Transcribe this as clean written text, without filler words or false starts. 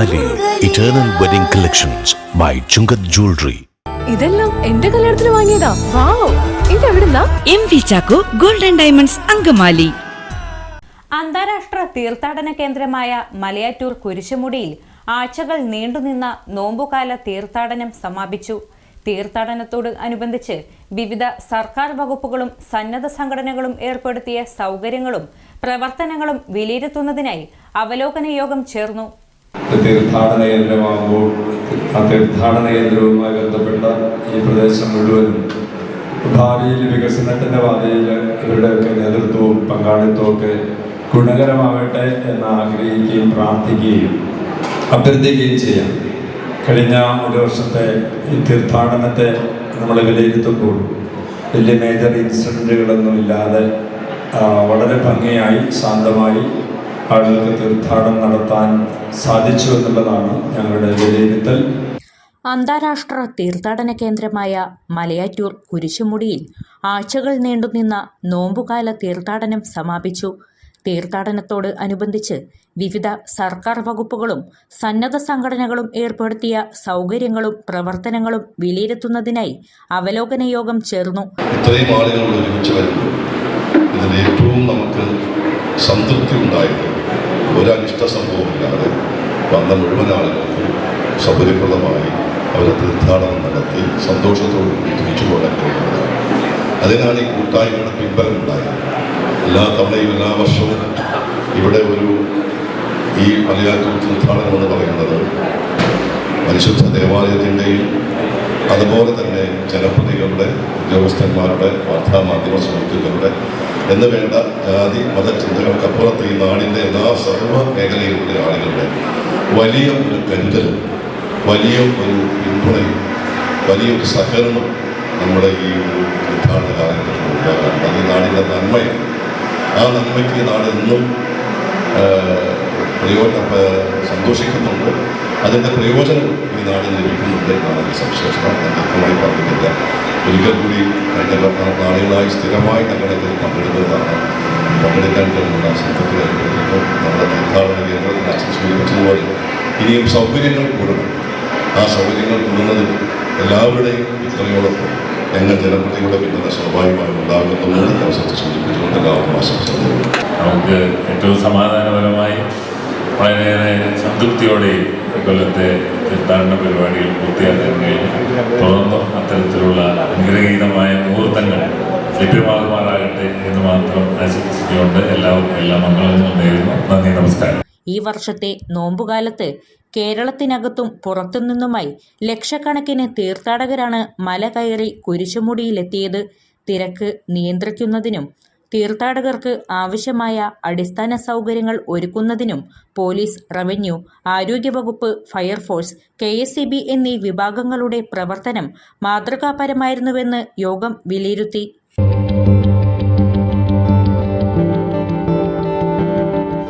പൊങ്കാലി eternal wedding collections by Chungath jewellery. ഇതെല്ലാം എന്റെ കല്യാണത്തിന് വാങ്ങിയതാ. വാവ്, ഇതെവിടുന്നാ? MV Chacko golden diamonds Angamaly. അന്താരാഷ്ട്ര തീർത്ഥാടന കേന്ദ്രമായ മലയാറ്റൂർ കുരിശുമുടിയിൽ ആഴ്ചകൾ നീണ്ടുനിന്ന നോമ്പുകാല തീർത്ഥാടനം സമാപിച്ചു. തീർത്ഥാടനത്തോട് അനുബന്ധിച്ച് വിവിധ സർക്കാർ വകുപ്പുകളും സന്നദ്ധ സംഘടനകളും ഏർപ്പെടുത്തിയ സൗകര്യങ്ങളും പ്രവർത്തനങ്ങളും വിലയിരുത്തുന്നതിനായി അവലോകന യോഗം ചേർന്നു. തീർത്ഥാടന കേന്ദ്രമാകുമ്പോൾ ആ തീർത്ഥാടന കേന്ദ്രവുമായി ബന്ധപ്പെട്ട ഈ പ്രദേശം മുഴുവനും ഭാവിയിൽ വികസനത്തിൻ്റെ പാതയിൽ ഇവരുടെയൊക്കെ നേതൃത്വവും പങ്കാളിത്തവും ഒക്കെ ഗുണകരമാകട്ടെ എന്ന് ആഗ്രഹിക്കുകയും പ്രാർത്ഥിക്കുകയും അഭ്യർത്ഥിക്കുകയും ചെയ്യാം. കഴിഞ്ഞ ഒരു വർഷത്തെ ഈ തീർത്ഥാടനത്തെ നമ്മൾ വിലയിരുത്തുമ്പോൾ വലിയ മേജർ ഇൻസിഡൻറ്റുകളൊന്നും ഇല്ലാതെ വളരെ ഭംഗിയായി ശാന്തമായി ആളുകൾക്ക് തീർത്ഥാടനം നടത്താൻ സാധിച്ചു എന്നുള്ളതാണ് ഞങ്ങളുടെ വിലയിരുത്തൽ. അന്താരാഷ്ട്ര തീർത്ഥാടന കേന്ദ്രമായ മലയാറ്റൂർ കുരിശുമുടിയിൽ ആഴ്ചകൾ നീണ്ടുനിന്ന നോമ്പുകാല തീർത്ഥാടനം സമാപിച്ചു. തീർത്ഥാടനത്തോട് അനുബന്ധിച്ച് വിവിധ സർക്കാർ വകുപ്പുകളും സന്നദ്ധ സംഘടനകളും ഏർപ്പെടുത്തിയ സൗകര്യങ്ങളും പ്രവർത്തനങ്ങളും വിലയിരുത്തുന്നതിനായി അവലോകന യോഗം ചേർന്നു. ഇത്രയും ആളുകൾ ഒരുമിച്ച് വരുമ്പോൾ ഇതിൽ ഏറ്റവും നമുക്ക് സംതൃപ്തി ഉണ്ടായത് ഒരനിഷ്ട സംഭവമില്ലാതെ വന്ന മുഴുവൻ ആളുകൾക്ക് സൗകര്യപ്രദമായി അവരെ തീർത്ഥാടനം നടത്തി സന്തോഷത്തോടുകൂടി തിരിച്ചു പോകാൻ കഴിയുന്നത്. അതിനാണ് ഈ കൂട്ടായ്മയുടെ പിൻബലം ഉണ്ടായത്. എല്ലാ തവണയും എല്ലാ വർഷവും ഇവിടെ ഈ മലയാറ്റൂർ തീർത്ഥാടനം എന്ന് പറയുന്നത് പരിശുദ്ധ ദേവാലയത്തിൻ്റെയും അതുപോലെ തന്നെ ജനപ്രതികളുടെ ഉദ്യോഗസ്ഥന്മാരുടെ വാർത്താമാധ്യമ സുഹൃത്തുക്കളുടെ എന്ന് വേണ്ട ജാതി മതചിന്തകൾക്കപ്പുറത്ത് ഈ നാടിൻ്റെ എല്ലാ സർവ്വ മേഖലയിലുള്ള ആളുകളുടെ വലിയ ഒരു കരുതലും വലിയ ഒരു പിന്തുണയും വലിയൊരു സഹകരണം നമ്മുടെ ഈ ഒരു തീർത്ഥാടന കാലഘട്ടത്തിൽ ഉണ്ടാകാറുണ്ട്. അത് ഈ നാടിൻ്റെ നന്മയും ആ നന്മയ്ക്ക് ഈ നാട് എന്നും സന്തോഷിക്കുന്നുണ്ട്. അതിൻ്റെ പ്രയോജനം ഈ നാടിന് ലഭിക്കുന്നുണ്ട് എന്നാണ് ഈ സംശേഷണം. ഞാൻ വ്യക്തമായി പറഞ്ഞിട്ടില്ല. ഒരിക്കൽ കൂടി കഴിഞ്ഞ നാളുകളായി സ്ഥിരമായി ഞങ്ങളിതിൽ പങ്കെടുക്കുന്നതാണ്. പങ്കെടുക്കാൻ കഴിയുന്ന സംഘത്തിൽ നമ്മുടെ തീർത്ഥാടന കേന്ദ്രത്തിൽ അച്ഛൻ സൂചിപ്പിച്ചതുപോലെ ഇനിയും സൗകര്യങ്ങൾ കൂടണം. ആ സൗകര്യങ്ങൾ കൂടുന്നതിന് എല്ലാവരുടെയും പിന്തുണയോടൊപ്പം ഞങ്ങൾ ജനപ്രതികളുടെ പിന്തുണ സ്വാഭാവികമായും ഉണ്ടാകുന്നതുകൊണ്ട് അവസരത്തെ സൂചിപ്പിച്ചുകൊണ്ട് എല്ലാവർക്കും ആശംസകൾ. നമുക്ക് ഏറ്റവും സമാധാനപരമായി വളരെയേറെ സംതൃപ്തിയോടെ കൊല്ലത്തെ തീർത്ഥാടന പരിപാടികൾ പൂർത്തിയാക്കാൻ കഴിഞ്ഞു. തുടർന്നും അത്തരത്തിലുള്ള അനുഗ്രഹീതമായ മുഹൂർത്തങ്ങൾ ലഭ്യമാകുമാറാകട്ടെ എന്ന് മാത്രം ആശംസിച്ചുകൊണ്ട് എല്ലാവർക്കും എല്ലാ മംഗളങ്ങളും നേരുന്നു. നന്ദി, നമസ്കാരം. ഈ വർഷത്തെ നോമ്പുകാലത്ത് കേരളത്തിനകത്തും പുറത്തുനിന്നുമായി ലക്ഷക്കണക്കിന് തീർത്ഥാടകരാണ് മല കയറി കുരിശുമുടിയിലെത്തിയത്. തിരക്ക് നിയന്ത്രിക്കുന്നതിനും തീർത്ഥാടകർക്ക് ആവശ്യമായ അടിസ്ഥാന സൗകര്യങ്ങൾ ഒരുക്കുന്നതിനും പോലീസ്, റവന്യൂ, ആരോഗ്യവകുപ്പ്, ഫയർഫോഴ്സ്, KSEB എന്നീ വിഭാഗങ്ങളുടെ പ്രവർത്തനം മാതൃകാപരമായിരുന്നുവെന്ന് യോഗം വിലയിരുത്തി.